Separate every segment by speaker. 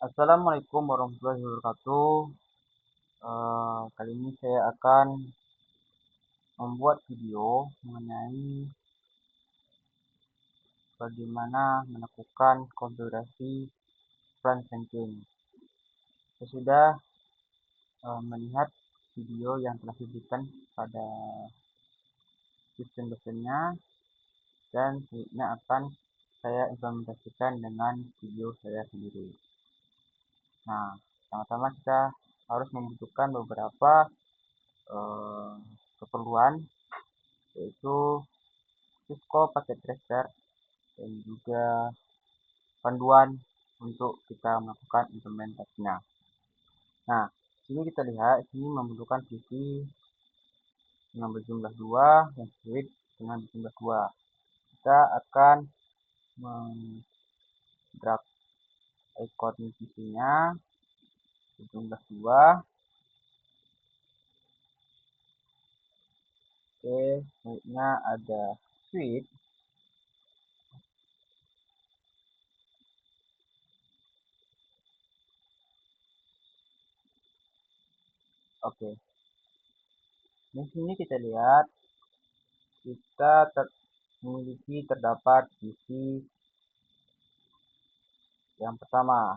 Speaker 1: Assalamualaikum warahmatullahi wabarakatuh. Kali ini saya akan membuat video mengenai bagaimana melakukan konfigurasi front engine. Saya sudah melihat video yang telah diberikan pada dosen-dosennya dan selanjutnya akan saya implementasikan dengan video saya sendiri. Nah, pertama-tama kita harus membutuhkan beberapa keperluan, yaitu Cisco paket tracer dan juga panduan untuk kita melakukan implementasinya. Nah, sini kita lihat, sini membutuhkan PC dengan berjumlah 2 dan switch dengan berjumlah 2. Kita akan mengdrag icon PC-nya berjumlah 2. Oke, selanjutnya ada switch. Oke. Di sini kita lihat kita memiliki terdapat PC yang pertama.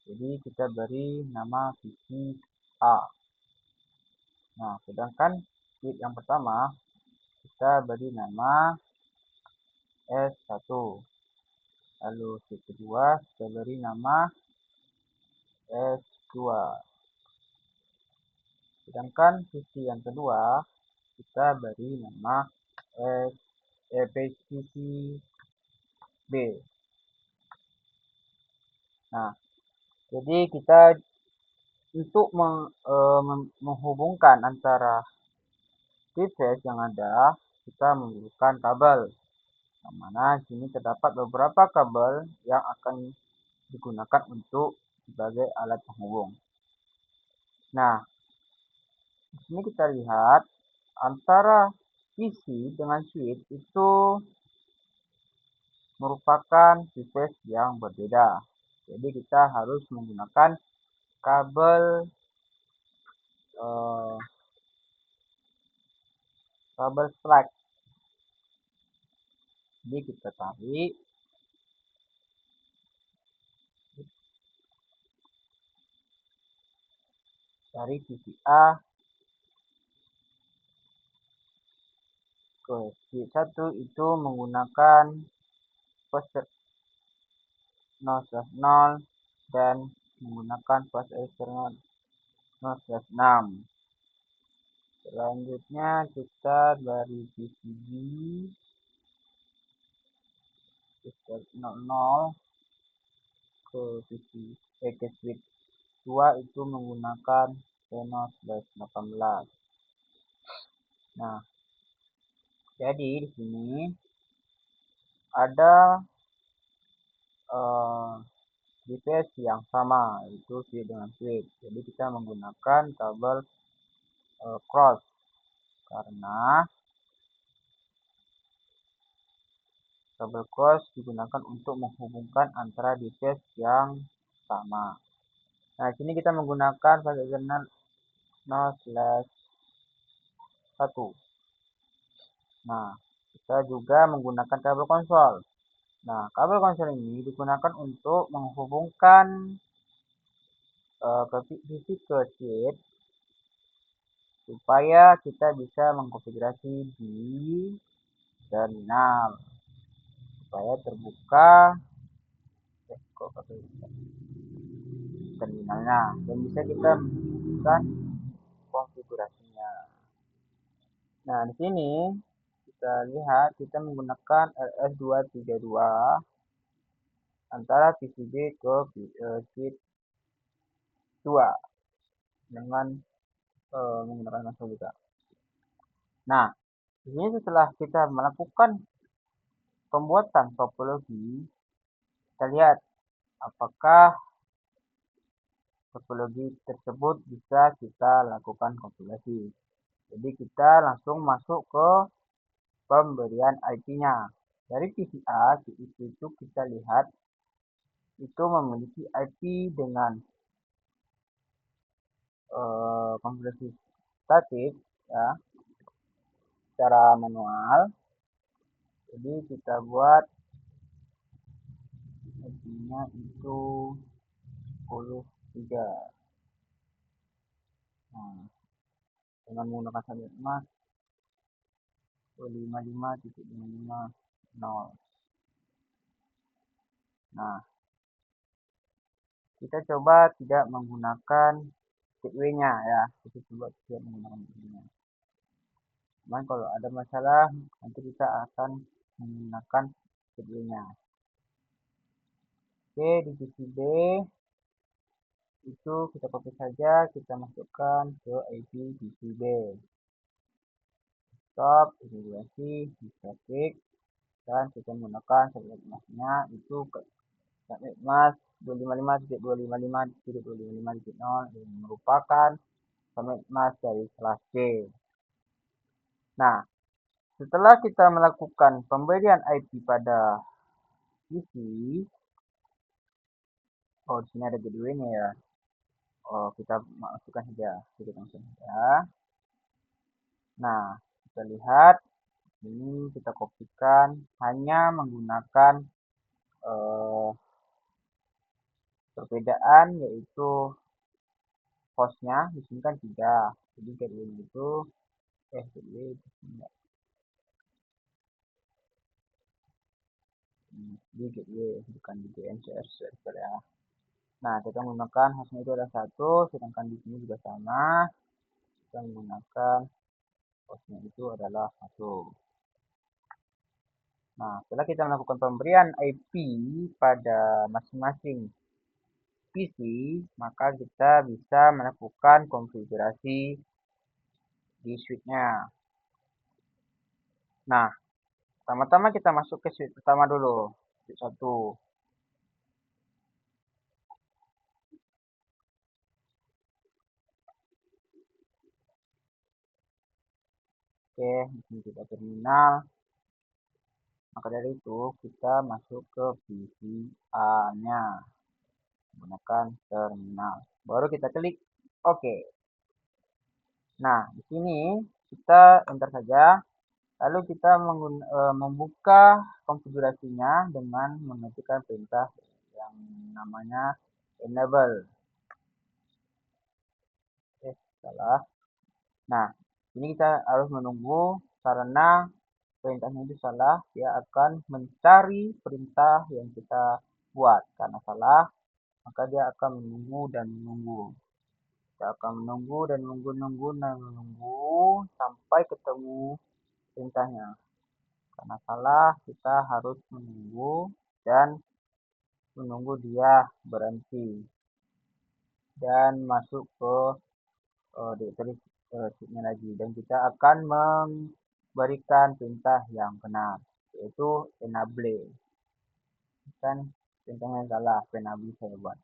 Speaker 1: Jadi kita beri nama PC A. Nah, sedangkan switch yang pertama kita beri nama S1. Lalu switch kedua kita beri nama S2. Sedangkan PC yang kedua kita beri nama PC B. Nah, jadi kita untuk menghubungkan antara device yang ada, kita membutuhkan kabel. Yang mana di sini terdapat beberapa kabel yang akan digunakan untuk sebagai alat penghubung. Nah, di sini kita lihat antara PC dengan switch itu merupakan device yang berbeda. Jadi kita harus menggunakan kabel flag. Jadi kita tarik dari PC A ke switch 1 itu menggunakan pos 0/0 dan menggunakan pos eksternal 0/6. Selanjutnya kita dari PCB 00 ke ke switch 2 itu menggunakan P0/18. Nah, jadi di sini ada device yang sama, yaitu switch dengan switch. Jadi kita menggunakan kabel cross karena kabel cross digunakan untuk menghubungkan antara device yang sama. Nah, sini kita menggunakan paket eksternal 0/1. Nah, kita juga menggunakan kabel konsol. Nah, kabel konsol ini digunakan untuk menghubungkan PC ke switch supaya kita bisa mengkonfigurasi di terminal supaya terbuka terminalnya dan bisa kita melakukan konfigurasinya. Nah, di sini kita lihat kita menggunakan RS232 antara PCB ke switch 2 dengan menggunakan konsol juga. Nah, di sini setelah kita melakukan pembuatan topologi, kita lihat apakah topologi tersebut bisa kita lakukan konfigurasi. Jadi kita langsung masuk ke pemberian IP-nya. Dari PCA itu kita lihat itu memiliki IP dengan konfigurasi statik ya, secara manual. Jadi kita buat IP-nya itu 10.3. Nah, dengan menggunakan subnet mask 255.55.0. Nah, kita coba tidak menggunakan gateway-nya ya. Kita coba tidak menggunakan gateway-nya. Cuman kalau ada masalah nanti kita akan menggunakan gateway-nya. Oke, di PCB itu kita copy saja, kita masukkan ke IP PCB. Stop, integrasi, static, dan kita menggunakan subnet mask-nya itu subnet mask 255.255.255.0 yang merupakan subnet mask dari kelas C. Nah, setelah kita melakukan pemberian IP pada PC, di sini ada gateway-nya ya. Kita masukkan saja, Nah, kita lihat ini kita kopikan hanya menggunakan perbedaan yaitu hostnya di sini kan 3. Jadi gateway itu gateway di gateway bukan di DNS server ya. Nah, kita menggunakan hostnya itu ada 1, sedangkan di sini juga sama. Kita menggunakan hostnya itu adalah 1. Nah, setelah kita melakukan pemberian IP pada masing-masing PC, maka kita bisa melakukan konfigurasi di switch-nya. Nah, pertama-tama kita masuk ke switch pertama dulu, switch 1. Oke, di sini kita terminal. Maka dari itu kita masuk ke VCA-nya menggunakan terminal. Baru kita klik OK. Nah, di sini kita enter saja. Lalu kita membuka konfigurasinya dengan mengetikkan perintah yang namanya enable. Salah. Nah, ini kita harus menunggu karena perintahnya itu salah, dia akan mencari perintah yang kita buat. Karena salah, maka dia akan menunggu dan menunggu. Kita akan menunggu dan menunggu sampai ketemu perintahnya. Karena salah, kita harus menunggu dan menunggu dia berhenti dan masuk ke directory sheet-nya lagi, dan kita akan memberikan perintah yang benar, yaitu enable. Kan perintahnya salah, enable saya buat.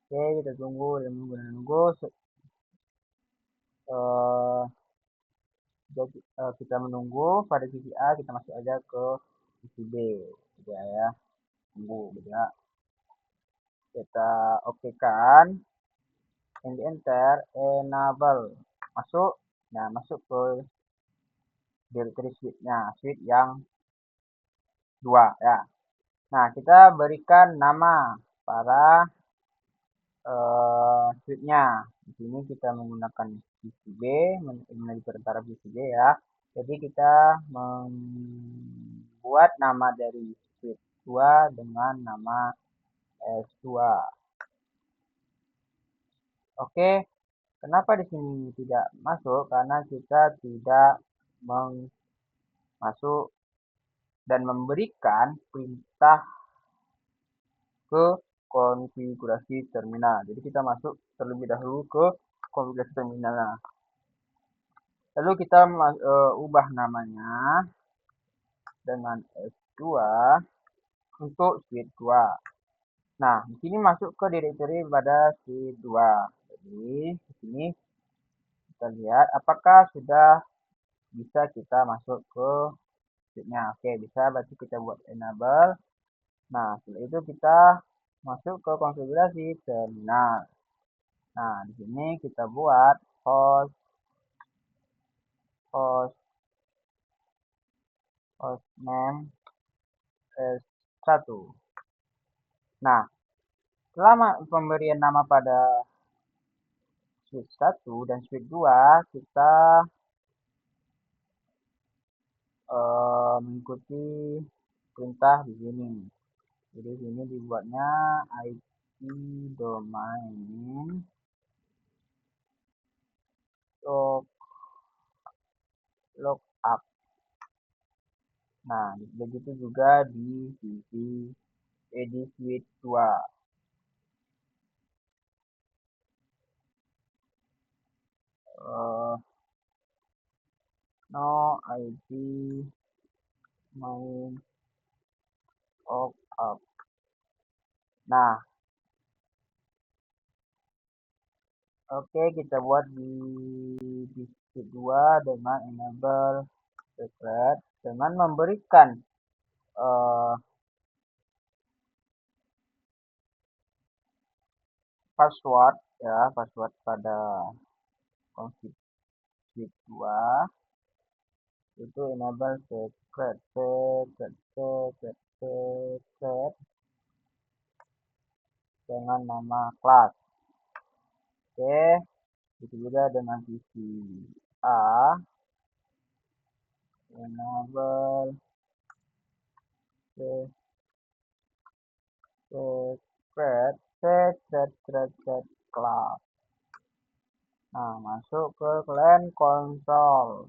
Speaker 1: Oke, kita tunggu dan menunggu. Kita menunggu pada sisi A, kita masuk aja ke sisi B, ya. Tunggu, ya. Kita oke kan, enter enable, masuk. Nah, masuk ke directory switch-nya, switch yang 2 ya. Nah, kita berikan nama para switch-nya. Di sini kita menggunakan PCB, menjadi perantara PCB ya. Jadi kita membuat nama dari switch 2 dengan nama S2. Oke, kenapa di sini tidak masuk? Karena kita tidak masuk dan memberikan perintah ke konfigurasi terminal. Jadi kita masuk terlebih dahulu ke konfigurasi terminal. Lalu kita ubah namanya dengan S2 untuk switch 2. Nah, di sini masuk ke directory pada switch 2. Jadi, di sini kita lihat apakah sudah bisa kita masuk ke switch-nya. Oke, bisa, berarti kita buat enable. Nah, setelah itu kita Masuk ke konfigurasi terminal. Nah, di sini kita buat host host hostname S1. Nah, selama pemberian nama pada switch 1 dan switch 2, kita mengikuti perintah di sini. Jadi di sini dibuatnya IP domain lookup. Nah, begitu juga di sisi edit switch 2. No IP main lookup. Nah, oke, kita buat di switch 2 dengan enable secret dengan memberikan eh, password ya, password pada config switch 2 itu enable secret dengan nama kelas. Oke, itu juga dengan sisi A enable secret class. Nah, masuk ke client console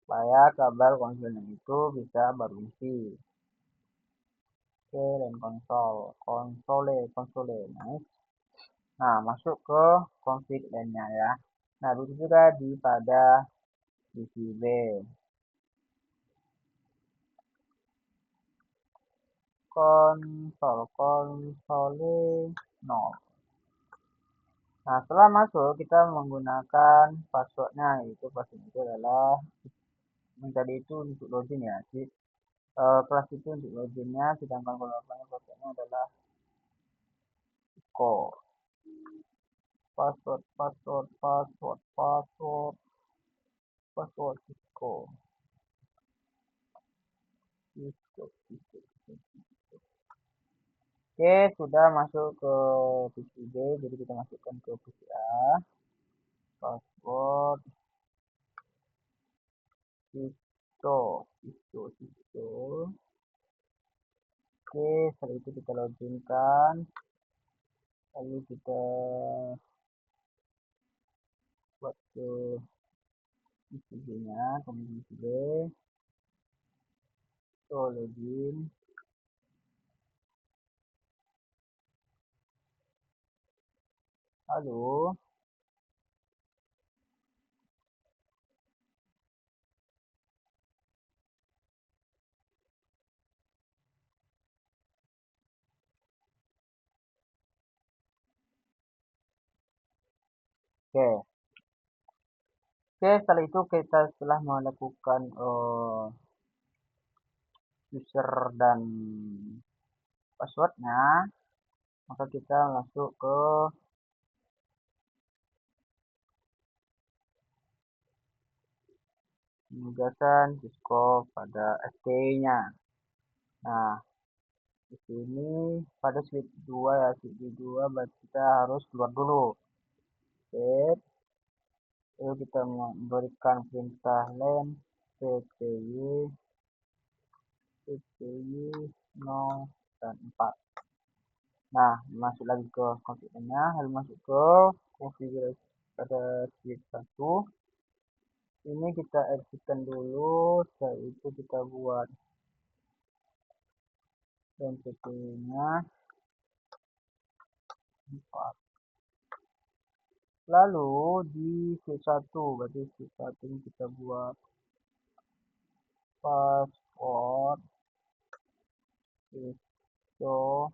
Speaker 1: supaya kabel konsolnya itu bisa berfungsi. Oke, client console nice. Nah, masuk ke config lainnya ya. Nah, begitu juga pada divisi B. Konsole 0. Nah, setelah masuk kita menggunakan passwordnya, yaitu password itu adalah menjadi itu untuk login ya. Jadi, kelas itu untuk loginnya, sedangkan kalau passwordnya adalah core. Password Cisco. Oke, sudah masuk ke PC B, jadi kita masukkan ke PC A. Password Cisco. Oke, setelah itu kita loginkan. Lalu kita buat ke PC B-nya, kemudian PC B. So, login. Halo. Oke. Oke, setelah itu kita setelah melakukan user dan passwordnya, maka kita masuk ke penugasan Cisco pada ST-nya. Nah, di sini pada switch 2 ya, switch 2 berarti kita harus keluar dulu. Oke, lalu kita memberikan perintah len cty 0 dan 4. Nah, masuk lagi ke konfigurasinya, lalu masuk ke konfigurasi pada switch 1. Ini kita exitkan dulu, setelah itu kita buat MCP-nya 4. Lalu di switch 1, berarti switch 1 ini kita buat password Cisco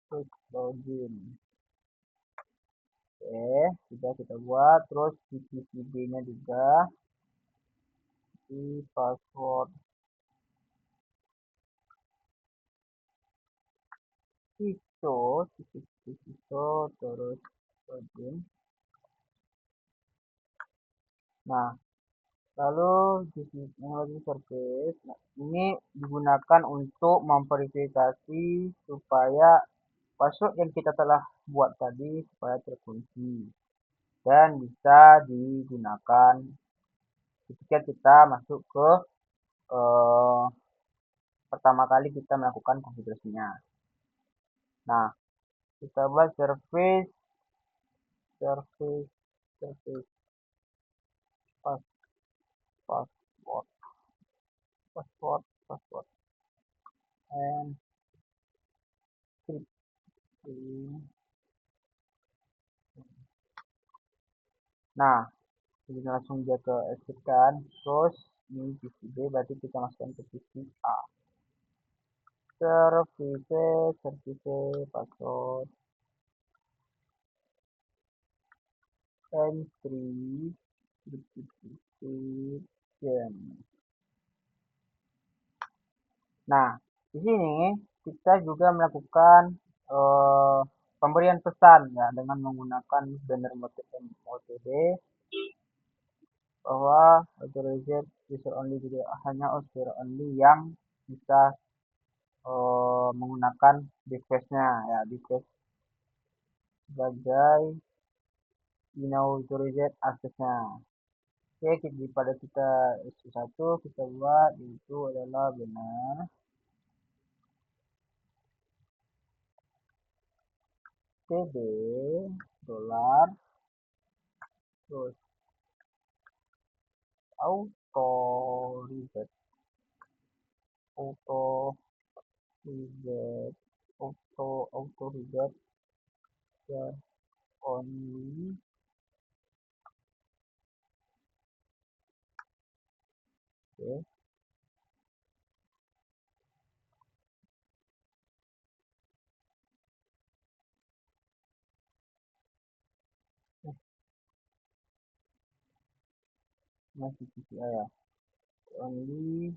Speaker 1: switch login. Oke, sudah kita buat. Terus di PCB-nya juga isi password itu terus login. Nah, lalu teknologi service, nah, ini digunakan untuk memverifikasi supaya password yang kita telah buat tadi supaya terkunci dan bisa digunakan ketika kita masuk ke eh, pertama kali kita melakukan konfigurasinya. Nah, kita buat service pas- password password and scripting. Nah, jadi langsung dia ke exit kan, terus ini PC B berarti kita masukkan ke PC A. Service password encryption. Nah, di sini kita juga melakukan eh, pemberian pesan ya dengan menggunakan banner OTD bahwa authorized user only, jadi hanya user only yang bisa menggunakan device-nya ya, device sebagai unauthorized access-nya. Oke, pada kita satu kita buat itu adalah benar TB dolar terus auto reset auto reset auto reset ya only. Oke, masih CCA ya, only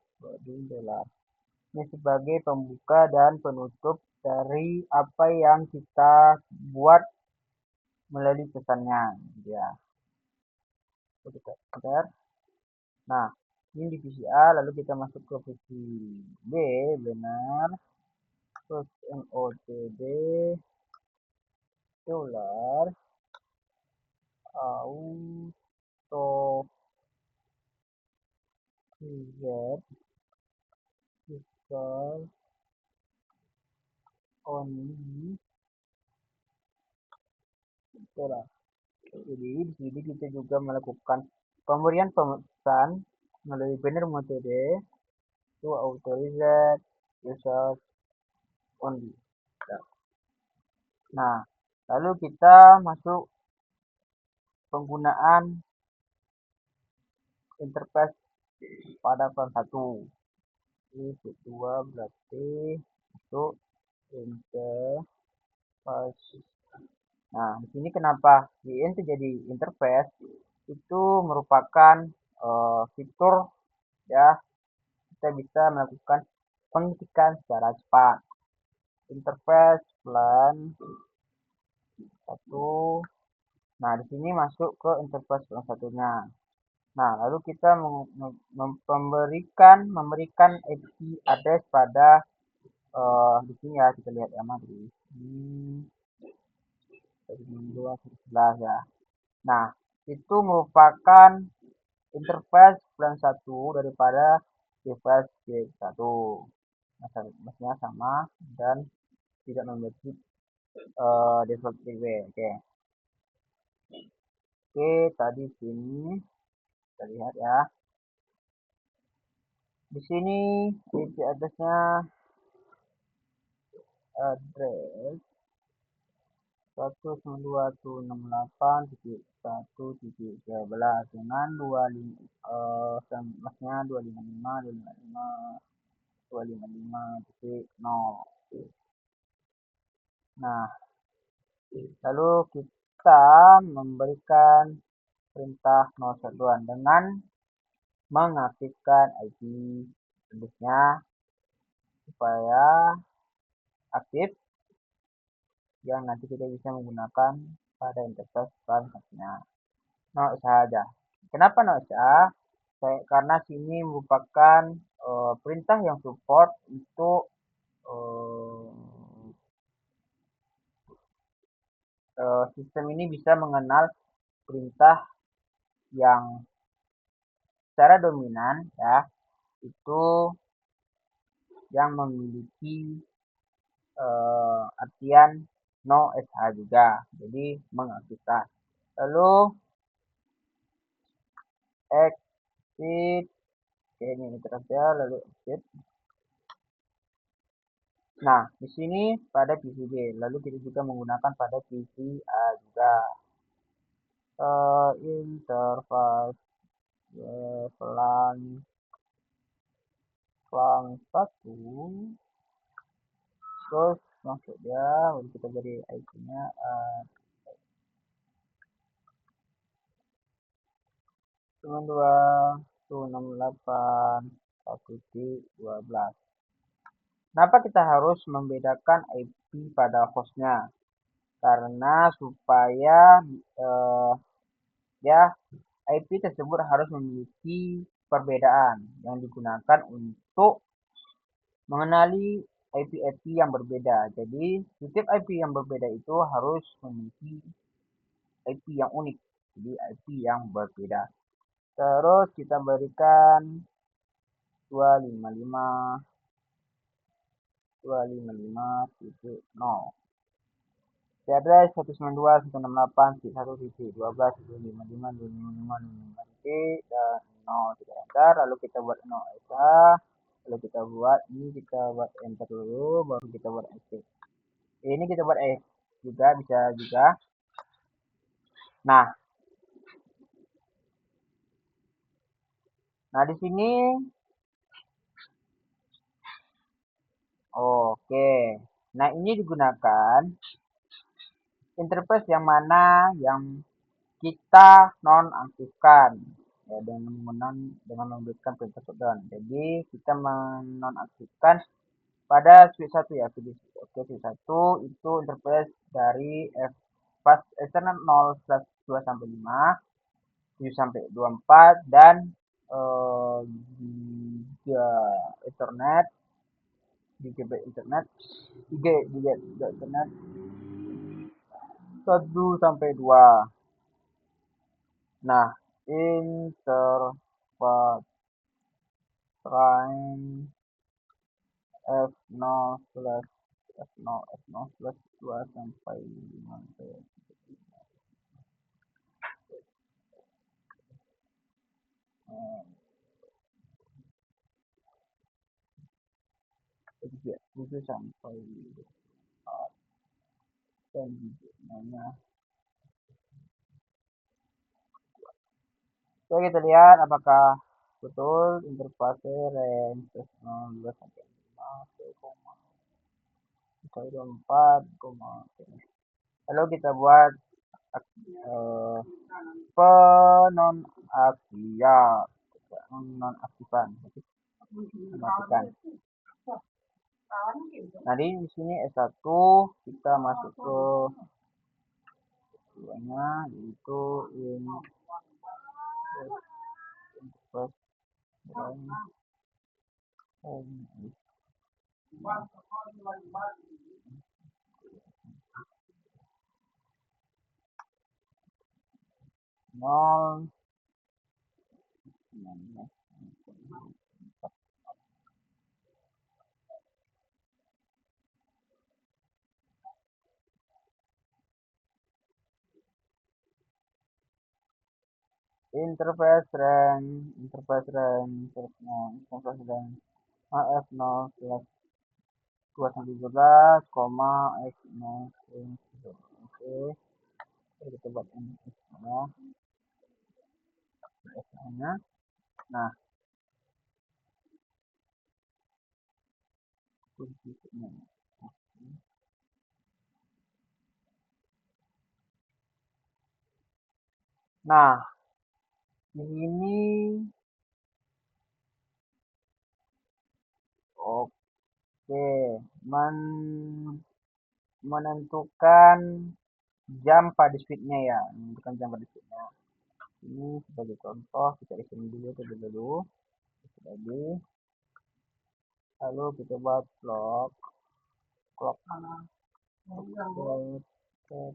Speaker 1: dolar. Ini sebagai pembuka dan penutup dari apa yang kita buat melalui pesannya ya. Kita enter. Nah, ini divisi A, lalu kita masuk ke divisi B, benar. Terus NOTD dolar auto reset user only dolar. Jadi di sini kita juga melakukan pemberian pemesan melalui banner metode to auto reset user only. Nah, lalu kita masuk penggunaan interface pada peran 1. Ini kedua berarti untuk interface. Nah, di sini kenapa IN jadi interface itu merupakan fitur ya, kita bisa melakukan pengetikan secara cepat. Interface plan 1. Nah, di sini masuk ke interface plan satunya. Nah, lalu kita memberikan IP address pada di sini ya, kita lihat ya di sini 211 ya. Nah, itu merupakan interface plan 1 daripada device G1. Maksudnya sama dan tidak memiliki default gateway. Oke. Oke, tadi sini kita lihat ya. Di sini IP address-nya address 192.168.1.13 dengan 25 maksudnya 255.255.0. Nah, lalu kita memberikan perintah 012 dengan mengaktifkan IP address-nya supaya aktif yang nanti kita bisa menggunakan pada interface transaksinya. No saja. Kenapa no saja? Karena sini merupakan perintah yang support untuk sistem ini bisa mengenal perintah yang secara dominan ya itu yang memiliki artian no sh juga, jadi mengaktifkan. Lalu exit, oke ini terus ya, lalu exit. Nah, di sini pada PCB, lalu kita juga menggunakan pada PCA juga. Interface pelan satu, terus masuk dia, lalu kita beri IP-nya 92.168.1.12. Kenapa kita harus membedakan IP pada hostnya? Karena supaya ya IP tersebut harus memiliki perbedaan yang digunakan untuk mengenali IP-IP yang berbeda. Jadi setiap IP yang berbeda itu harus memiliki IP yang unik. Jadi IP yang berbeda. Terus kita berikan 255.255.0. Di address 192.168.1.12.155.255.255 dan 0 tidak enter. Lalu kita buat 0 esa. Lalu kita buat ini, kita buat enter dulu, baru kita buat exit. Ini kita buat juga bisa juga. Nah, di sini oke. Nah, ini digunakan interface yang mana yang kita nonaktifkan ya, dengan memberikan perintah shutdown. Jadi kita menonaktifkan pada switch 1 ya. Oke, switch 1 itu interface dari fast Ethernet 0/2 sampai 5, 7 sampai 24 dan giga Ethernet, GB Ethernet, giga Ethernet 1 sampai 2. Nah, interface line F0 plus F0 F0 plus 2 sampai 5. Itu sampai 4 dan namanya. Oke, kita lihat apakah betul interface range 0 sampai 5 4, lalu kita buat penonaktifan. Nah, di sini S1 kita masuk ke keduanya, yaitu ini interface nol interface range AF0 plus 2 sampai 12, X 0 oke, kita buat ini ya. Nah, nah, di sini Oke, menentukan jam pada speednya ya, menentukan jam pada speednya. Ini sebagai contoh kita isi dulu terlebih dulu. Lagi, lalu kita buat clock set,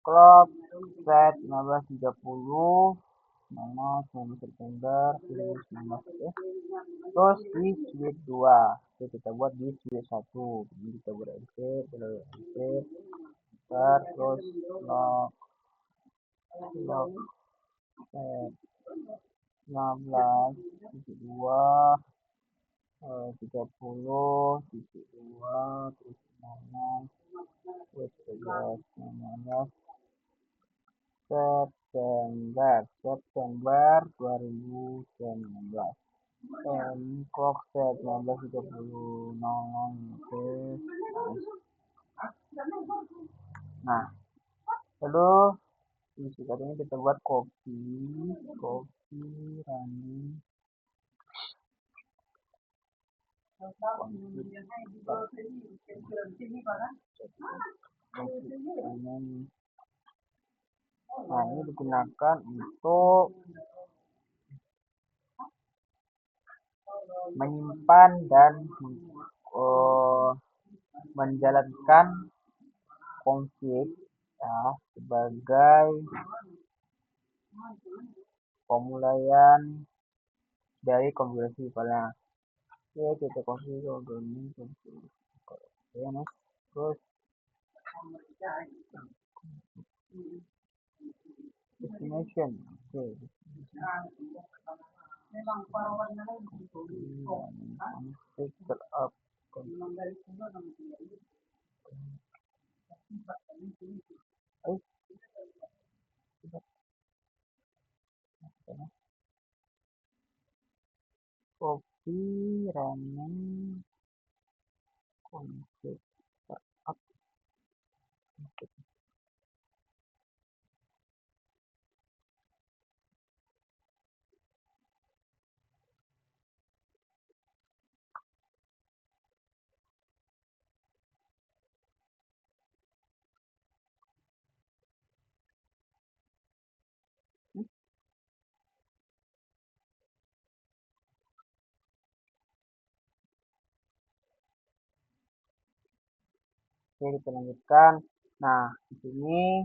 Speaker 1: clock set 15.30 mana 19 September 2019. Terus di switch 2 oke, kita buat di switch 1 ini kita buat exit terus lock set 15.2 30.2 terus mana switch 19 September 2019. Clock set 19.30 oke. Nah, lalu di sikat ini kita buat copy running nah ini digunakan untuk menyimpan dan menjalankan config ya, sebagai pemulaian dari konfigurasi filenya. Oke, kita konfigurasi ini terus destination. Oke, setup copy running config setup. Oke, kita lanjutkan. Nah, di sini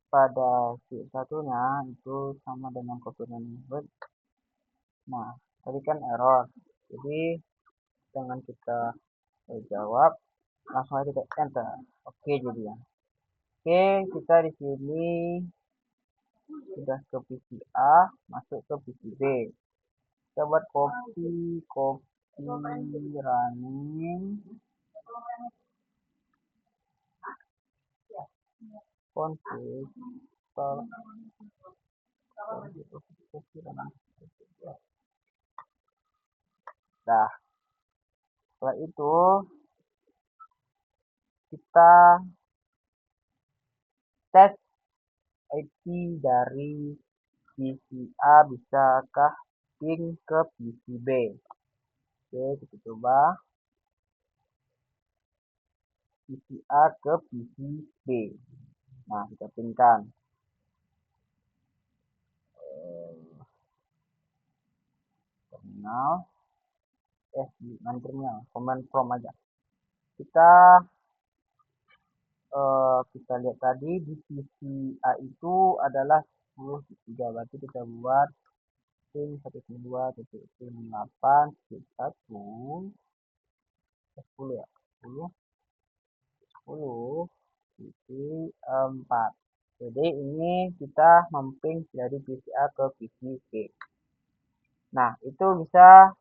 Speaker 1: pada sheet satunya itu sama dengan configuration method. Nah, tadi kan error. Jadi jangan kita jawab, langsung aja kita enter. Oke, jadi ya. Oke, kita di sini sudah ke PC A, masuk ke PC B. Kita buat copy running config nah, setelah itu kita tes IP dari PC A bisakah ping ke PC B. Oke, kita coba PC A ke PC B. Nah, kita pingkan. Terminal. Bukan terminal, command prompt aja. Kita lihat tadi di PC A itu adalah 10.3, berarti kita buat ping 192.8 1 10 ya 10.4. Jadi ini kita memping dari PC A ke PC B. Nah, itu bisa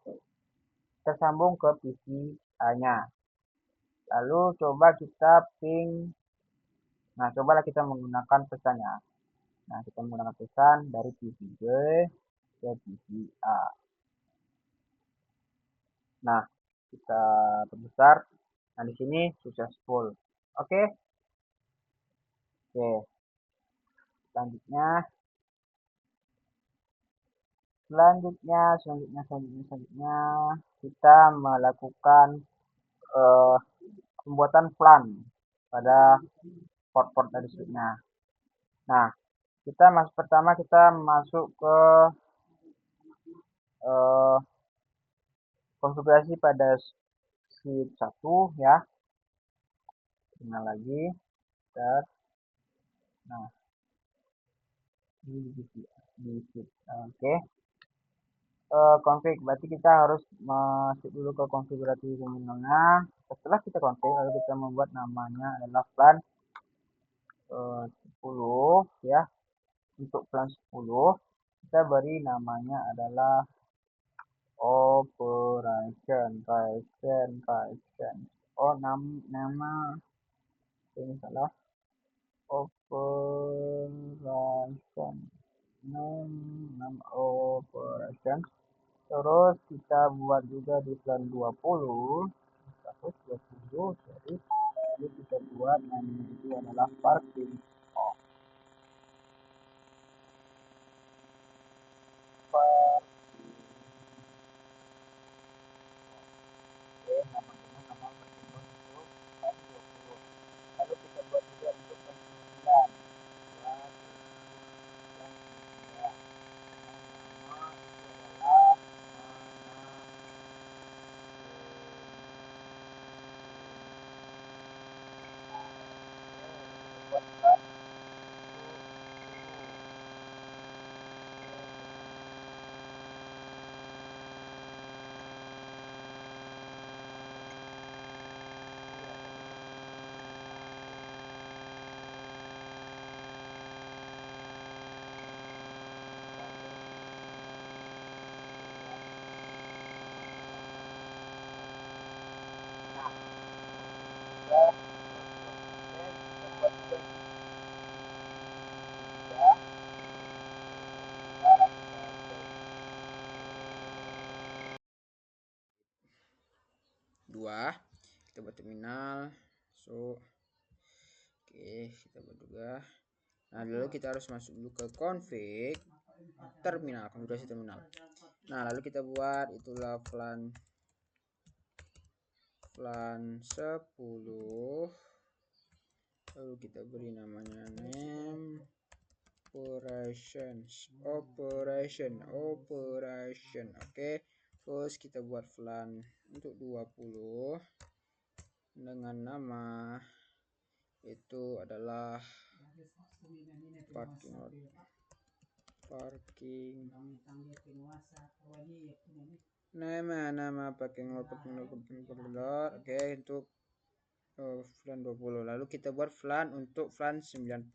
Speaker 1: tersambung ke PC A-nya. Lalu coba kita ping. Nah, cobalah kita menggunakan pesannya. Nah, kita menggunakan pesan dari PCB ke PCA. Nah, kita perbesar. Nah, di sini successful. Oke. Oke. Selanjutnya kita melakukan pembuatan plan pada port-port dari switchnya. Nah, pertama kita masuk ke eh, konfigurasi pada switch 1 ya. Kenal lagi. Nah, di switch. Oke. Config berarti kita harus masuk dulu ke konfigurasi terminalnya. Setelah kita config, lalu kita membuat namanya adalah plan 10 ya. Untuk plan 10 kita beri namanya adalah operation. Oh, nama ini salah. Operation. Nama operation. Terus kita buat juga di plan 20, 120, sorry. Lalu kita buat namanya itu adalah parking. Oke, nama parking itu plan 20. Lalu kita buat juga untuk plan 9. Buat plan 9. Nama itu adalah buat plan 10. Dua kita buat terminal so oke kita buat juga. Nah, lalu kita harus masuk dulu ke config terminal, konfigurasi terminal. Nah, lalu kita buat itulah plan 10. Lalu kita beri namanya name operation. Oke. Terus kita buat plan untuk 20 dengan nama itu adalah parking lot. Nama parking lot. Oke, untuk flan 20. Lalu kita buat flan untuk flan 99.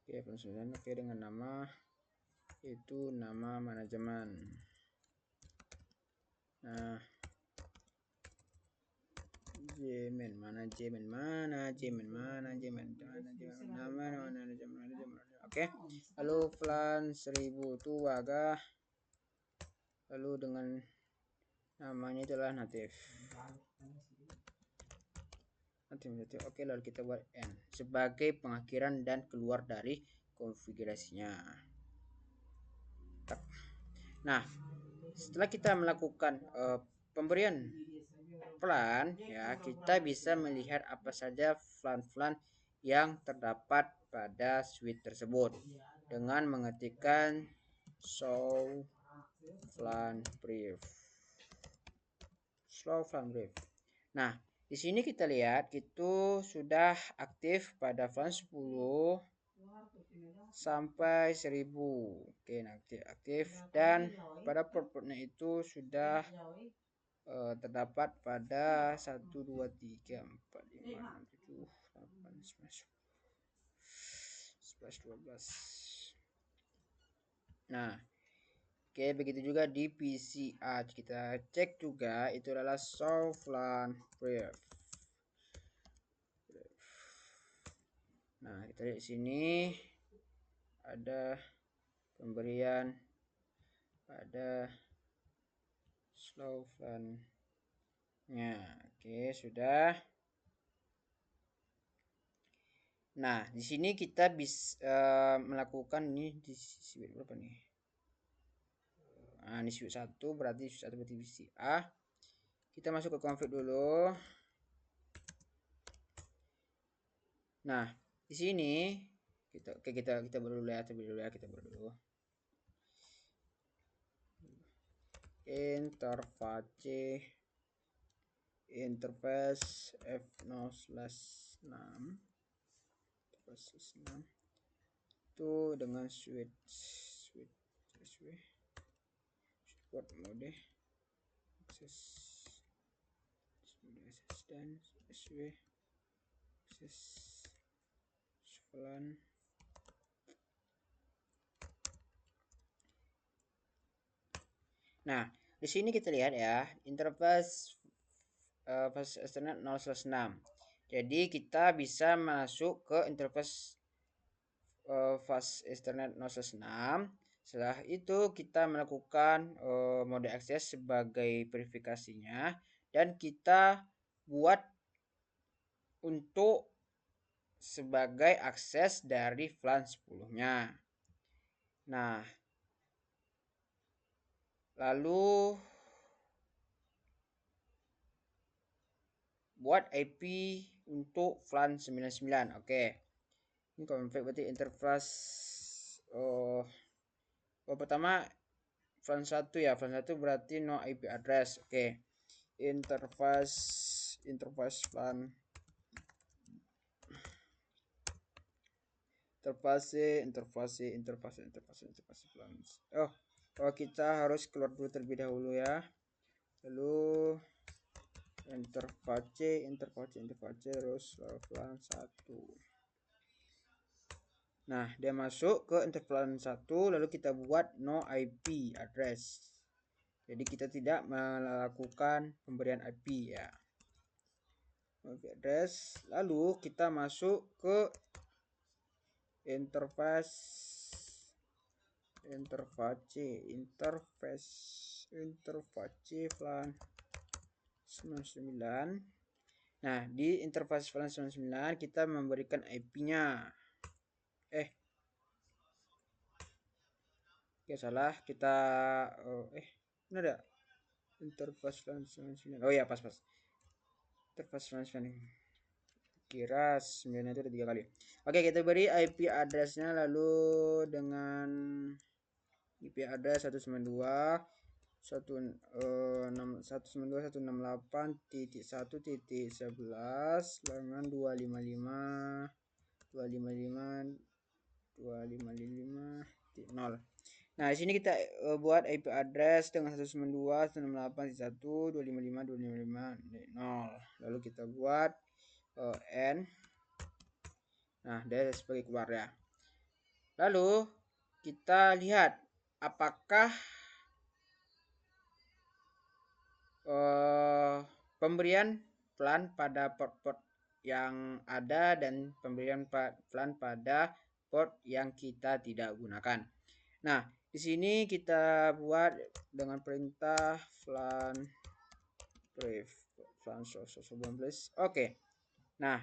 Speaker 1: Oke, flan 9. Oke, dengan nama itu nama manajemen. Nah, manajemen. Oke. Lalu flan 1000 itu agak lalu dengan namanya itulah native. Oke, lalu kita buat N sebagai pengakhiran dan keluar dari konfigurasinya. Nah, setelah kita melakukan pemberian plan ya, kita bisa melihat apa saja flan-flan yang terdapat pada switch tersebut dengan mengetikkan show flan brief. Nah, di sini kita lihat itu sudah aktif pada flan 10 sampai 1000. Oke, aktif dan pada port-portnya itu sudah terdapat pada 1 2 3 4 5 6 7 8 9 11 12. Nah, oke, begitu juga di PCA kita cek juga itu adalah show flan brief.
Speaker 2: Nah, kita lihat di sini ada pemberian pada slow flan-nya. Oke, sudah. Nah, di sini kita bisa melakukan ini di switch berapa nih? Nah, ini switch 1 berarti switch 1 berarti divisi A. Kita masuk ke config dulu. Nah, di sini kita baru dulu ya, kita baru dulu. Interface F0/6 itu dengan switch support mode akses dan SW akses flan. Nah, di sini kita lihat ya, interface fast Ethernet 0/6. Jadi kita bisa masuk ke interface fast Ethernet 0/6. Setelah itu kita melakukan mode akses sebagai verifikasinya dan kita buat untuk sebagai akses dari flan 10-nya. Nah, lalu buat IP untuk flan 99. Oke. Ini config berarti interface pertama flan 1 ya. Flan 1 berarti no IP address. Oke. Interface flan interface flan. Oh, kita harus keluar dulu terlebih dahulu ya. Lalu interface terus flan 1. Nah, dia masuk ke interface 1 lalu kita buat no IP address. Jadi kita tidak melakukan pemberian IP ya. IP address. Lalu kita masuk ke interface flan 99. Nah, di interface flan 99 kita memberikan IP-nya. Oke, salah. Kita ini ada interface flan 99. Oh ya, pas. Interface flan 99. Kira 9 itu ada 3 kali. Oke, kita beri IP address-nya lalu dengan IP address 192.168.1.11 dengan 255.255.0. Nah, di sini kita buat IP address dengan 192.168.1.255.255.0. Lalu kita buat n. Nah, dia sebagai keluar ya. Lalu kita lihat apakah pemberian flan pada port-port yang ada dan pemberian flan pada port yang kita tidak gunakan. Nah, di sini kita buat dengan perintah flan brief Oke. Nah,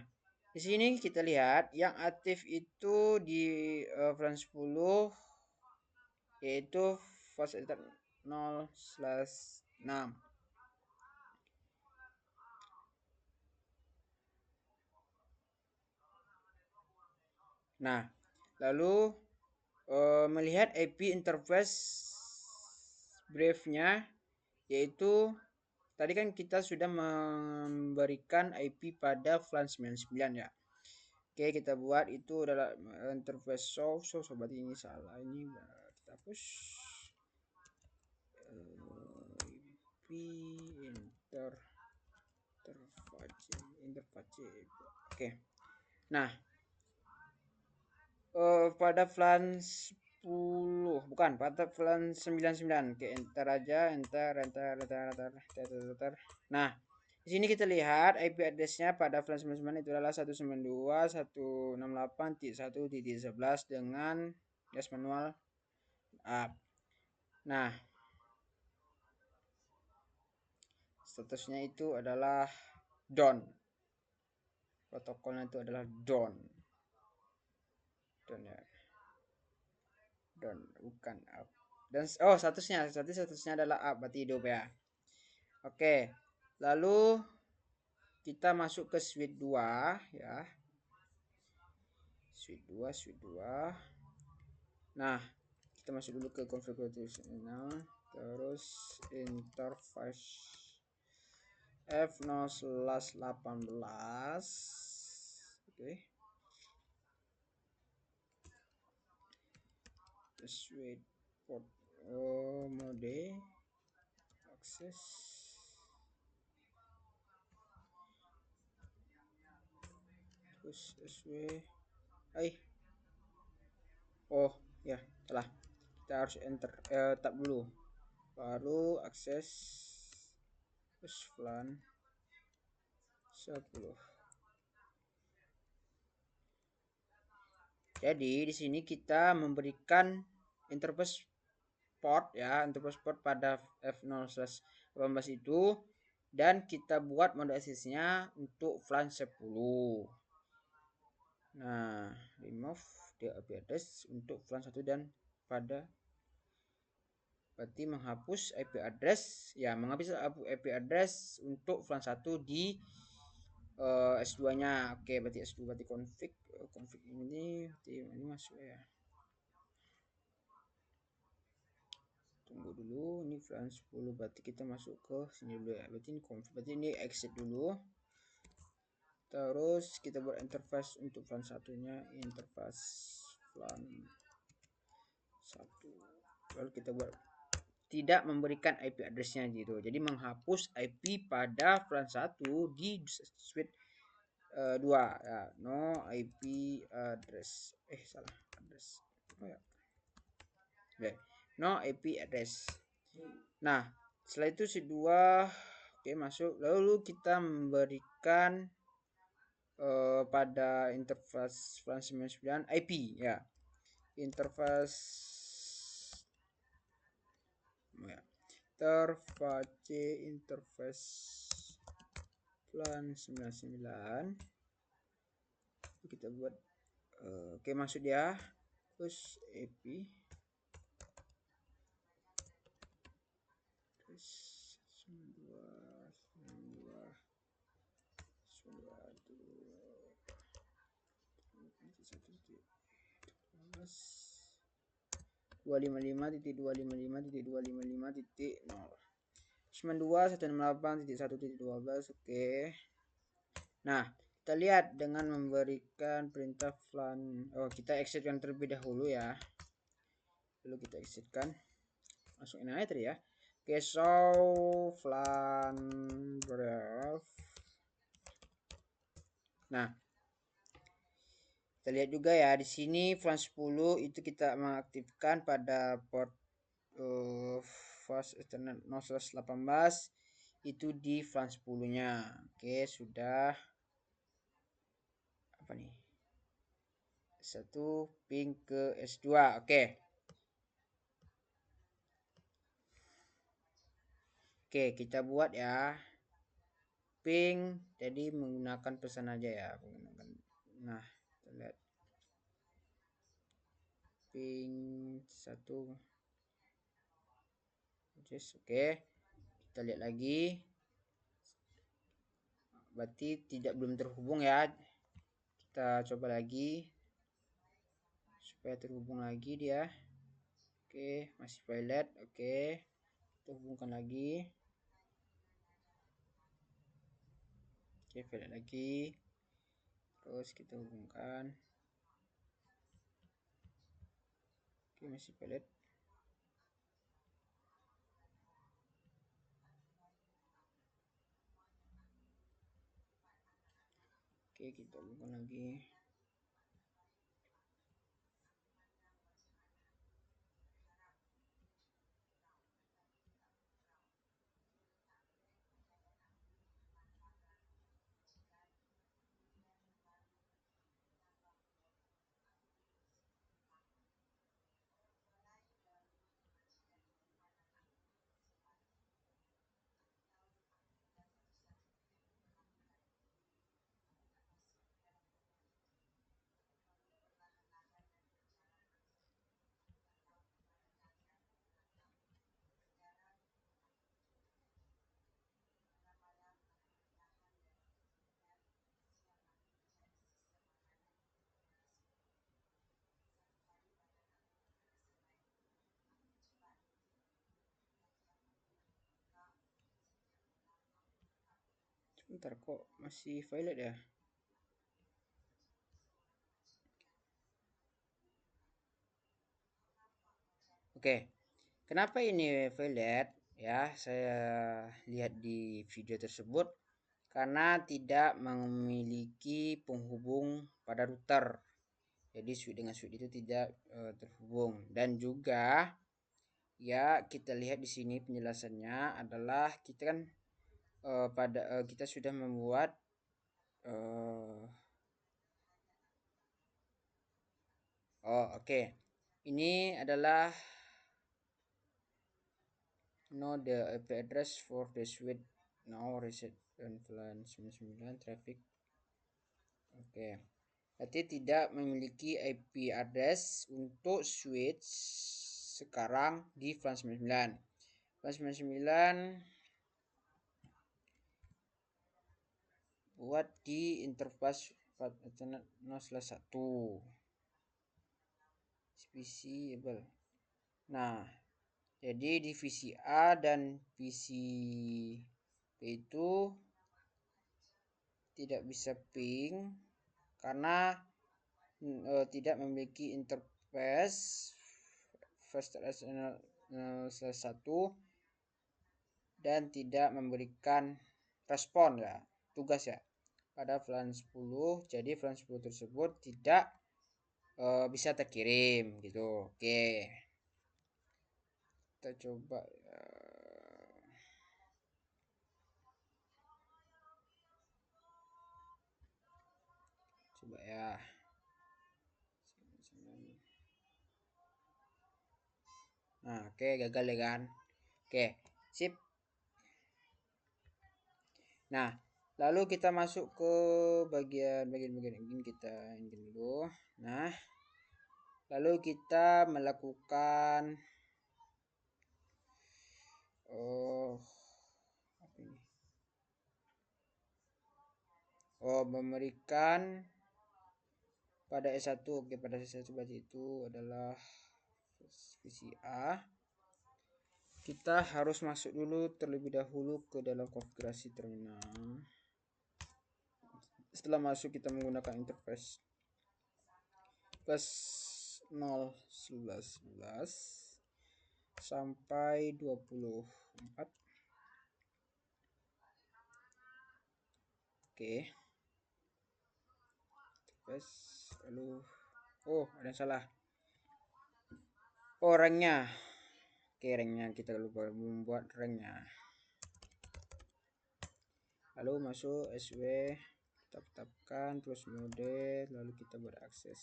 Speaker 2: di sini kita lihat yang aktif itu di flan 10 yaitu fast ethernet 0/6. Nah, lalu melihat IP interface briefnya yaitu tadi kan kita sudah memberikan IP pada flan 99 ya. Oke, kita buat itu adalah interface sobat ini salah, ini kita hapus IP interface. Oke. Nah, pada flan 10 bukan pada flan 99. Oke, enter aja, enter. Nah, Di sini kita lihat IP address-nya pada VLAN 99 itu adalah 192.168.1.11 dengan gas manual up. Nah, statusnya itu adalah down. Protokolnya itu adalah down. Down ya. Down, bukan up. Dan statusnya adalah up, berarti hidup ya. Oke. Lalu kita masuk ke switch 2 ya. Switch 2. Nah, kita masuk dulu ke configuration. Terus interface F0/18. Oke. Switch port mode akses terus SW oh ya salah, kita harus enter tab dulu baru akses terus VLAN 10. Jadi di sini kita memberikan interface port ya, interface port pada F0/18 itu, dan kita buat mode aksesnya untuk VLAN 10. Nah, remove the IP address untuk VLAN 1 dan pada berarti menghapus IP address ya, menghapus IP address untuk VLAN 1 di S2 nya. Oke, berarti S2 berarti config ini masuk ya. Tunggu dulu, ini VLAN 10 berarti kita masuk ke sini dulu ya. Berarti ini config, berarti ini exit dulu. Terus kita buat interface untuk VLAN 1-nya, interface VLAN 1. Lalu kita buat tidak memberikan IP address-nya gitu. Jadi menghapus IP pada VLAN 1 di switch 2 ya. No IP address. Salah address. Oh ya. Okay. No IP address. Nah, setelah itu switch 2 oke masuk. Lalu kita memberikan pada interface VLAN 99 IP ya. Interface interface VLAN 99 kita buat oke masuk dia, terus IP terus 255.255.255.0 oke. Nah, kita lihat dengan memberikan perintah VLAN kita exitkan terlebih dahulu ya. Lalu kita exitkan, masukin aja tadi ya. Oke, show VLAN brief. Nah, kita lihat juga ya di sini VLAN 10 itu kita mengaktifkan pada port fast Ethernet 0/18 itu di VLAN 10-nya. Oke, sudah apa nih? Satu ping ke S2. Oke. Oke, kita buat ya. Ping jadi menggunakan pesan aja ya, nah kita lihat ping 1 just oke. Kita lihat lagi berarti belum terhubung ya, kita coba lagi supaya terhubung lagi dia. Oke, masih pilot. Oke, kita hubungkan lagi. Oke, pilot lagi, terus kita hubungkan. Oke, masih pilot. Oke, kita hubungkan lagi. Ntar kok masih violet ya? Oke, kenapa ini violet? Ya, saya lihat di video tersebut karena tidak memiliki penghubung pada router. Jadi switch dengan switch itu tidak terhubung, dan juga ya kita lihat di sini penjelasannya adalah kita kan kita sudah membuat uh, oke. Ini adalah the IP address for the switch now reset dan VLAN 99 traffic. Oke. Berarti tidak memiliki IP address untuk switch sekarang di VLAN 99. VLAN 99 buat di interface 0/1 visible. Nah, jadi di VCA dan VCP itu tidak bisa ping karena tidak memiliki interface first 0/1 dan tidak memberikan respon ya, tugas ya pada VLAN 10. Jadi VLAN 10 tersebut tidak bisa terkirim gitu. Oke, kita coba ya. Nah, oke, gagal ya kan. Oke, sip. Nah, lalu kita masuk ke bagian ini, kita ini dulu. Nah, lalu kita melakukan apa ini? Memberikan pada S1. Oke, pada S1 berarti itu adalah VCA. Kita harus masuk dulu terlebih dahulu ke dalam konfigurasi terminal. Setelah masuk, kita menggunakan interface plus 0 11 11 sampai 24. Oke, terus lalu ada yang salah. Ranknya. Oke, ranknya kita lupa membuat ranknya. Lalu masuk SW, kita tetapkan terus mode, lalu kita berakses.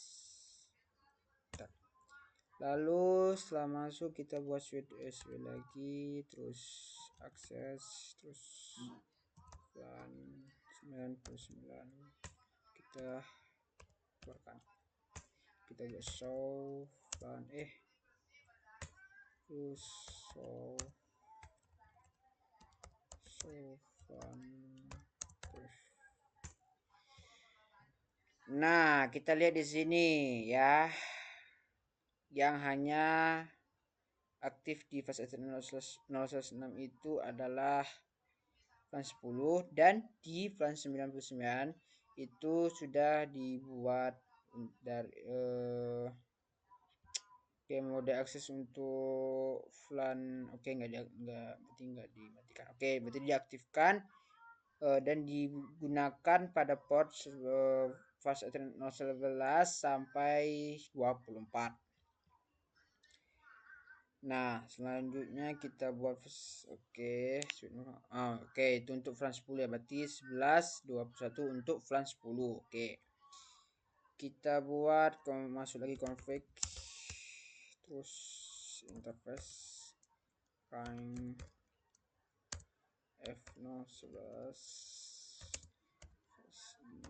Speaker 2: Lalu setelah masuk kita buat switch SW lagi, terus akses, terus VLAN 99 kita keluarkan. Kita buat show VLAN terus show VLAN terus. Nah, kita lihat di sini ya, yang hanya aktif di fase 0/6 itu adalah VLAN 10, dan di VLAN 99 itu sudah dibuat dari mode akses untuk VLAN. Oke, nggak dimatikan. Oke, berarti diaktifkan dan digunakan pada port fase 011 sampai 24. Nah, selanjutnya kita buat oke, itu untuk VLAN 10 ya, berarti 11 21 untuk VLAN 10. Oke. Kita buat masuk lagi config, terus interface prime F011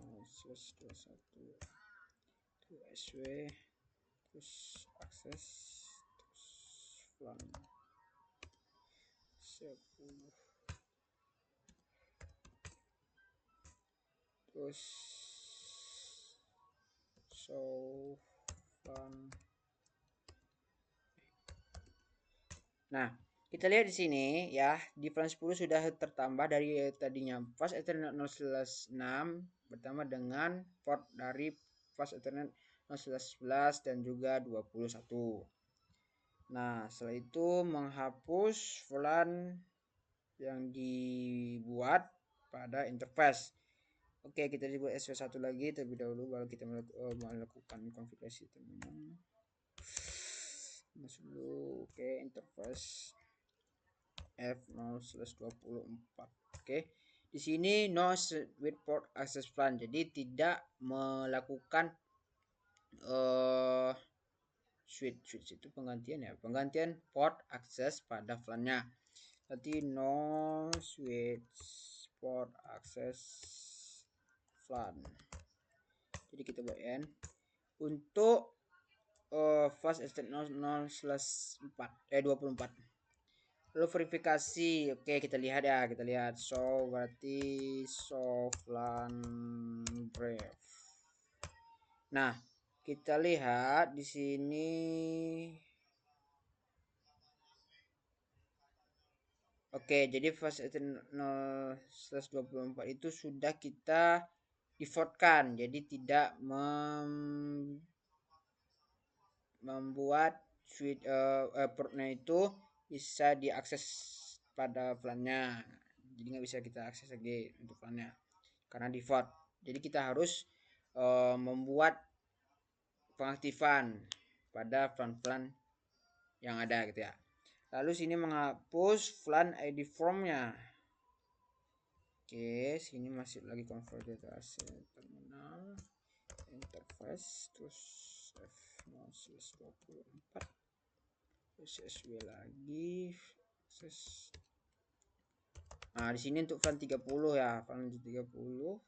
Speaker 2: 21 terus SW, terus akses, terus VLAN 10, terus VLAN. Nah, Kita lihat di sini ya, di plan 10 sudah tertambah dari tadinya fast Ethernet 0/6 bertambah dengan port dari fast Ethernet 0/11 dan juga 21. Nah, setelah itu menghapus VLAN yang dibuat pada interface. Oke, kita buat SV1 lagi terlebih dahulu baru kita melakukan konfigurasi terminal. Masuk dulu. Oke, interface F0/24. Oke. Di sini no with port access plan. Jadi tidak melakukan switch itu penggantian port akses pada VLAN-nya. Berarti no switch port access VLAN. Jadi kita buat n untuk fast ethernet 0/4 lalu verifikasi. Oke, kita lihat ya, kita lihat show berarti show VLAN brief. Nah, kita lihat di sini. Oke, jadi fast ethernet 0/24 itu sudah kita defaultkan, jadi tidak membuat switch portnya itu bisa diakses pada VLAN-nya. Jadi nggak bisa kita akses lagi untuk VLAN-nya karena default. Jadi kita harus membuat pengaktifan pada VLAN yang ada gitu ya. Lalu sini menghapus VLAN ID from-nya. Oke, sini masih lagi converter terminal interface terus F0/24 SSW lagi akses. Nah, di sini untuk VLAN 30 ya, VLAN 30.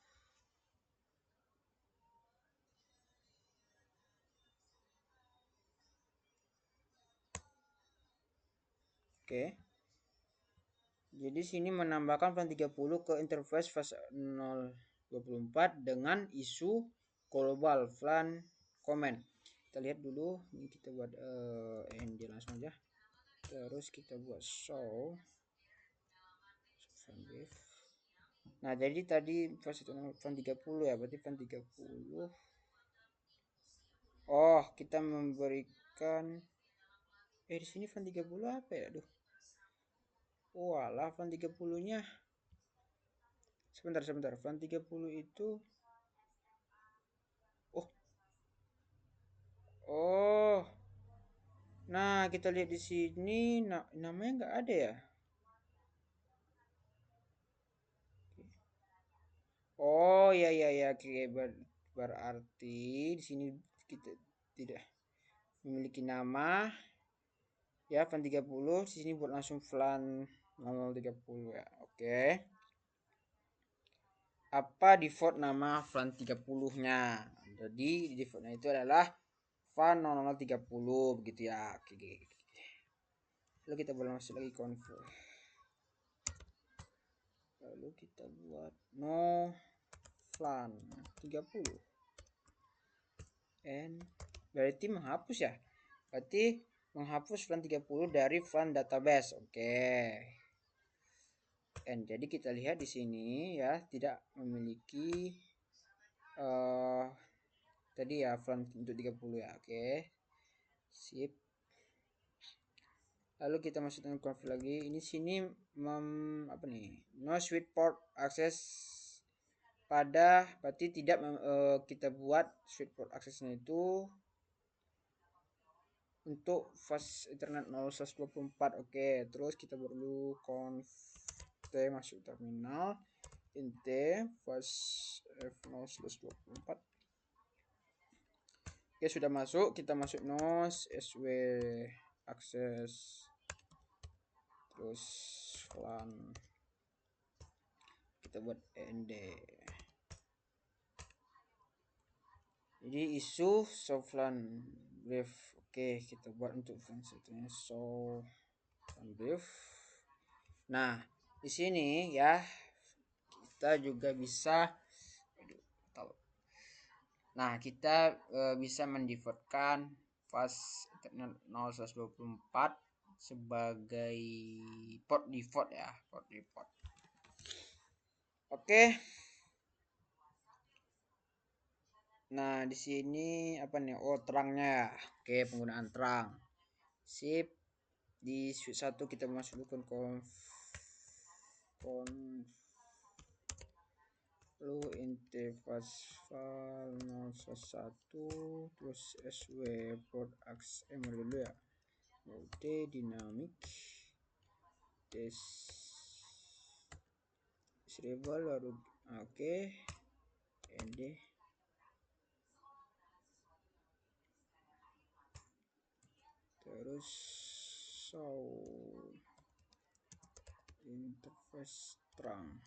Speaker 2: Oke. Jadi sini menambahkan VLAN 30 ke interface fase 0/24 dengan isu global VLAN comment. Kita lihat dulu, ini kita buat end langsung aja. Terus kita buat show. Nah, jadi tadi fase VLAN 30 ya, berarti VLAN 30. Oh, kita memberikan di sini VLAN 30 apa ya? Aduh. Walah, VLAN 30-nya. Sebentar. VLAN 30 itu Oh. Nah, kita lihat di sini namanya nggak ada ya. Oh, ya. Oke, berarti di sini kita tidak memiliki nama. Ya, VLAN 30 di sini buat langsung VLAN 0030 ya. Oke. Apa default nama VLAN 30-nya? Jadi defaultnya itu adalah VLAN 0030 begitu ya. Oke. Lalu kita boleh masuk lagi config. Lalu kita buat no VLAN 30 and berarti menghapus ya, berarti menghapus VLAN 30 dari VLAN database. Oke. And jadi kita lihat di sini ya tidak memiliki tadi ya VLAN untuk 30 ya. Oke. Sip. Lalu kita masuk dengan config lagi. Ini sini apa nih? No switch port access pada berarti tidak kita buat switch port aksesnya itu untuk fast ethernet 0/24. Oke, terus kita perlu conf t masuk terminal int fast f0/24. Oke, sudah masuk, kita masuk nos sw akses terus VLAN kita buat end. Jadi isu VLAN brief. Oke, kita buat untuk VLAN setnya VLAN brief. Nah, di sini ya kita juga bisa Nah, kita bisa mendefaultkan fast ethernet 0/24 sebagai port default ya, port default. Oke. Nah, di sini apa nih? Oh, terangnya ya. Oke, penggunaan terang. Sip. Di switch 1 kita masuk dulu conf lalu interface file 01 terus sw port xml dulu ya. Mode dynamic disable baru oke. nd terus show interface terang.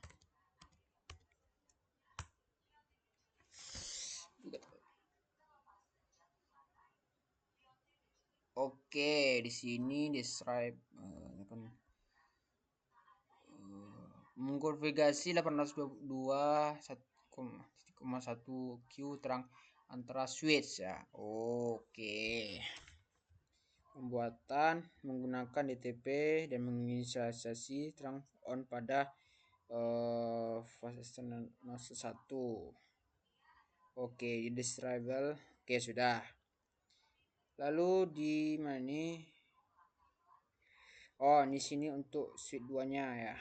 Speaker 2: Oke, di sini describe mengkonfigurasi 802.1.1 Q terang antara switch ya. Oke. Pembuatan menggunakan DTP dan menginisialisasi terang on pada fase external 1. Oke, disable. Oke, sudah. Lalu di mana? Oh, di sini untuk switch 2-nya ya.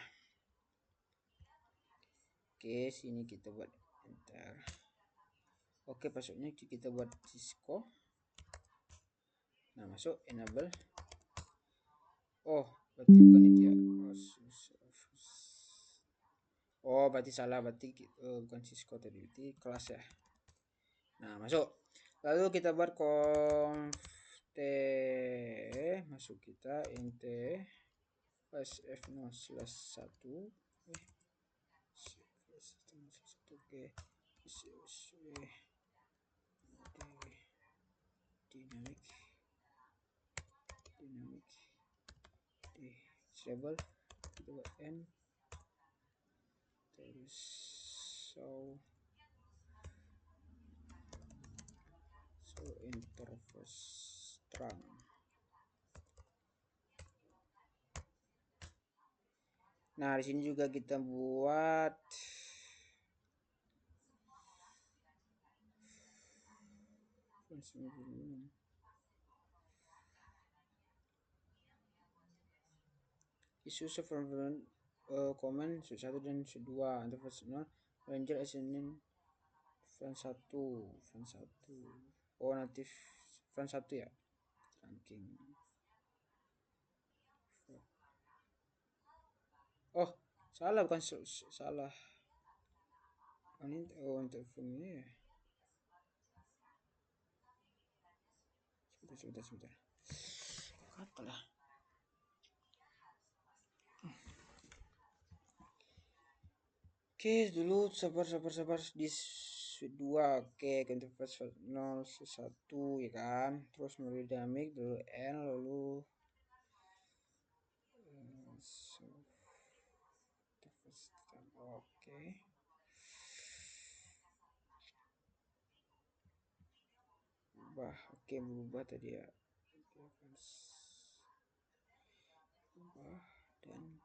Speaker 2: Oke, sini kita buat enter. Oke, passwordnya kita buat Cisco. Nah, masuk enable. Oh, berarti bukan itu ya. Oh, berarti salah, berarti bukan Cisco tadi, berarti kelas ya. Nah, masuk. Lalu kita buat conf t masuk kita int f0/1 oke dynamic disable kita buat n terus show interface terang. Nah, di sini juga kita buat isu server command switch 1 dan switch 2 interface 0 ranger SNN front 1 oh natif front 1 ya ranking. Oh salah, bukan salah ini untuk ini ya. Sebentar kata lah. Oke, dulu sabar di switch 2. Oke, interface 0/1 ya kan. Terus melalui dynamic dulu N lalu oke. Berubah tadi ya. Dan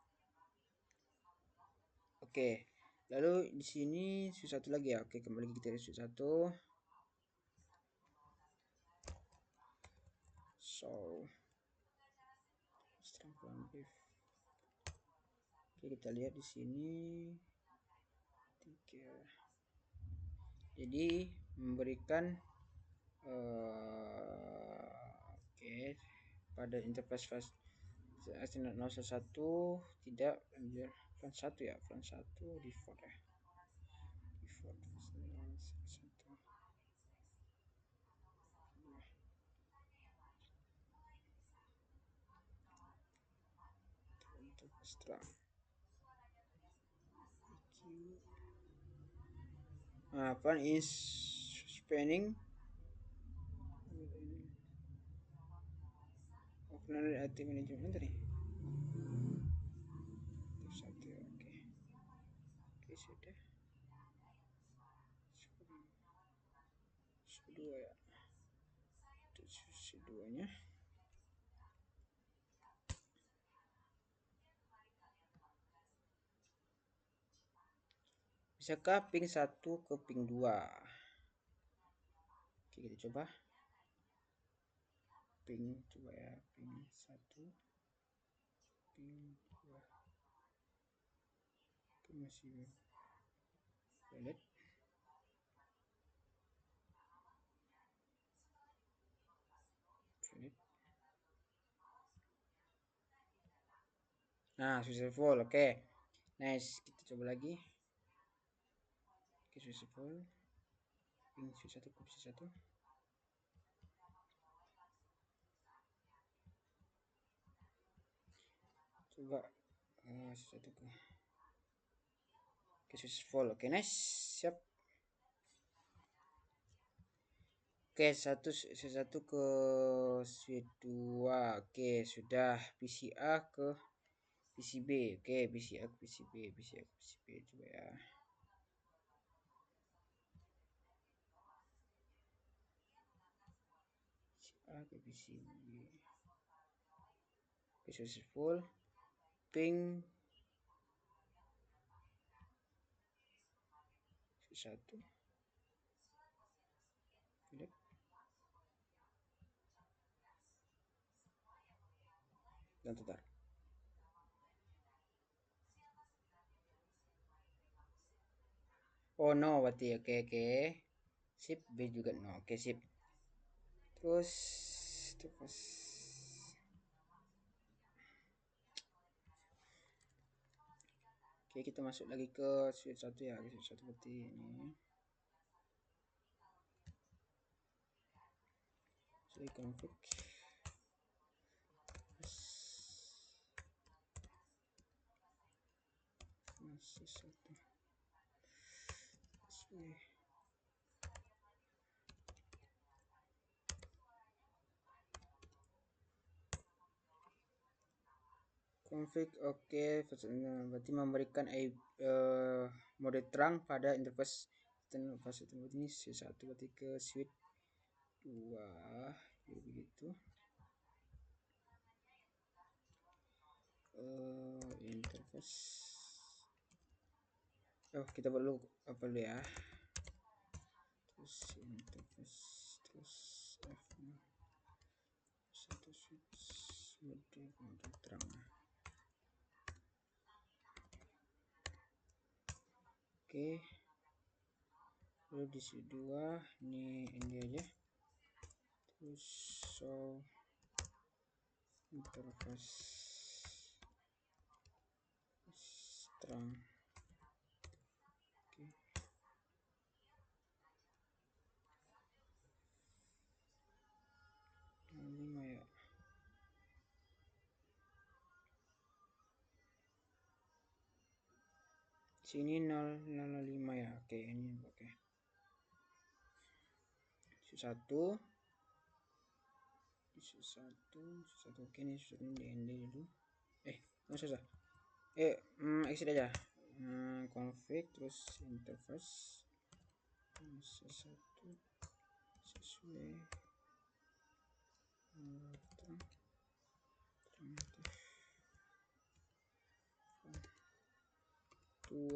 Speaker 2: oke. Lalu di sini switch 1 lagi ya. Oke, kembali kita ke switch 1. So oke, kita lihat di sini 3. Jadi memberikan oke pada interface fast 0/1 tidak front 1 ya, front 1 default ya. Default 0/1. Interface terang. Apa is spanning Open IT Management tadi. Satu ya, oke. Oke, sudah. Dua ya. Itu 2-nya. Bisakah ping 1 ke ping 2? Oke, kita coba. Ping coba ya, ping 1, ping 2. Oke, masih valid. Valid. Nah, successful. Oke. Nice. Kita coba lagi. Oke, successful. Ping 1 ke 1. Coba 1 ke. Oke, successful. Oke, nice. Siap. Oke, satu ke switch 2. Oke, sudah. PCA ke PCB. Oke, PCA ke PCB, PCA ke PCB. Coba ya. PCA ke PCB. Oke, successful. Ping 1. Lihat. Dan tetar. Oh no, berarti oke. Sip, B juga no. Oke, sip. Terus oke, kita masuk lagi ke switch 1 ya. Switch 1 berarti ini. Saya config. Masih 1. Config oke, berarti memberikan mode terang pada interface ini switch 1 berarti ke switch 2 begitu. Interface. Kita perlu apa dulu ya? Terus interface terus F1 satu switch mode terang. Oke, lalu di switch 2 ini aja. Terus show interface terang. Oke. Lima ya. Sini 005 ya. Oke, ini oke. Satu. Oke, ini DND dulu. Nggak usah. Exit aja. Config terus interface. Satu sesuai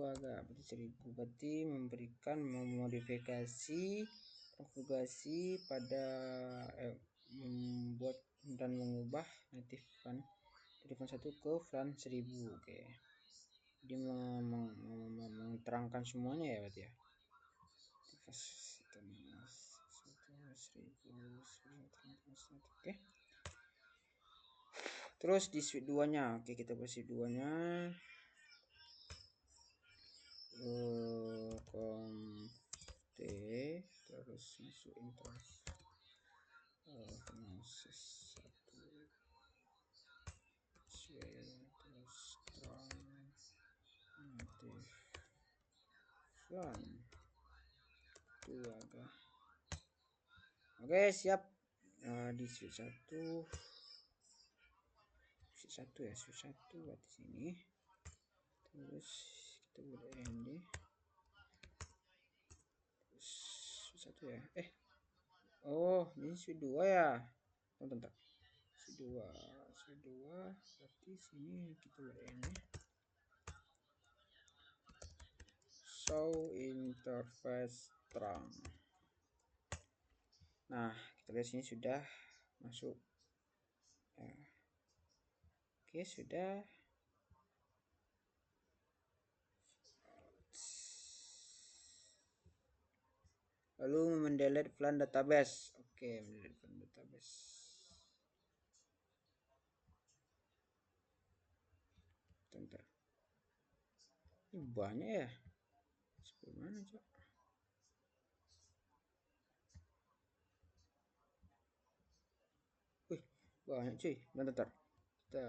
Speaker 2: agak berarti 1000 berarti memberikan memodifikasi konfigurasi pada membuat dan mengubah native fan dari fan 1 ke fan 1000. Oke, jadi menerangkan semuanya ya berarti ya. Oke, terus di switch 2 nya. Oke, kita buat switch 2 nya terus masuk interface Oke, siap. Di switch 1 ya, switch 1 buat di sini. Terus kita buat AMD. Terus switch 1 ya. Oh, ini switch 2 ya. Bentar. Switch 2 berarti sini kita buat AMD. show interface terang. Nah, kita lihat sini sudah masuk ya. Oke, sudah. Lalu mendelete plan database. Oke, mendelete plan database. Bentar. Ini banyak ya. Seperti mana, Cok? Wih, banyak cuy. Bentar. Kita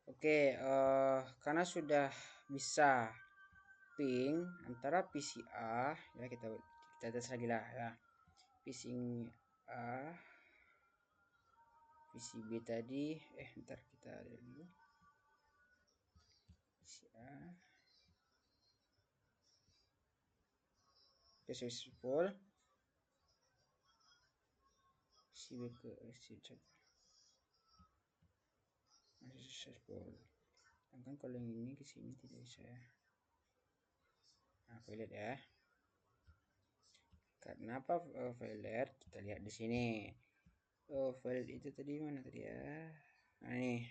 Speaker 2: Oke, karena sudah bisa ping antara PCA ya, kita tes lagi lah ya. Phishing A, PCB tadi, ntar kita lihat dulu. PCA, successful. PCB ke masih successful. Sedangkan kalau yang ini ke sini tidak bisa ya. Nah, lihat ya. Karena apa failure? Kita lihat di sini. File itu tadi mana tadi ya? Nah, ini.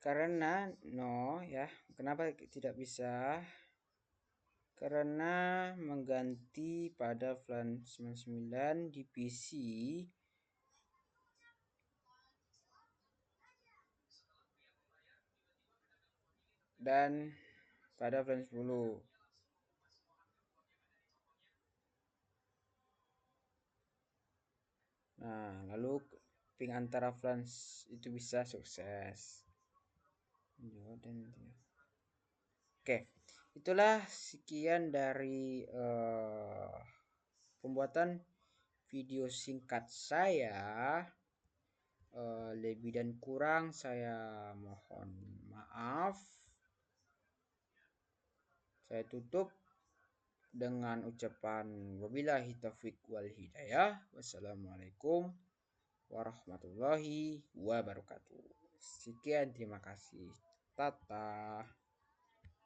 Speaker 2: Karena no ya. Kenapa tidak bisa? Karena mengganti pada VLAN 99 di PC dan pada VLAN 10. Nah, lalu ping antara VLAN itu bisa sukses. Oke, itulah sekian dari pembuatan video singkat saya. Lebih dan kurang saya mohon maaf. Saya tutup dengan ucapan wabillahi taufiq wal hidayah. Wassalamualaikum warahmatullahi wabarakatuh. Sekian, terima kasih. Tata.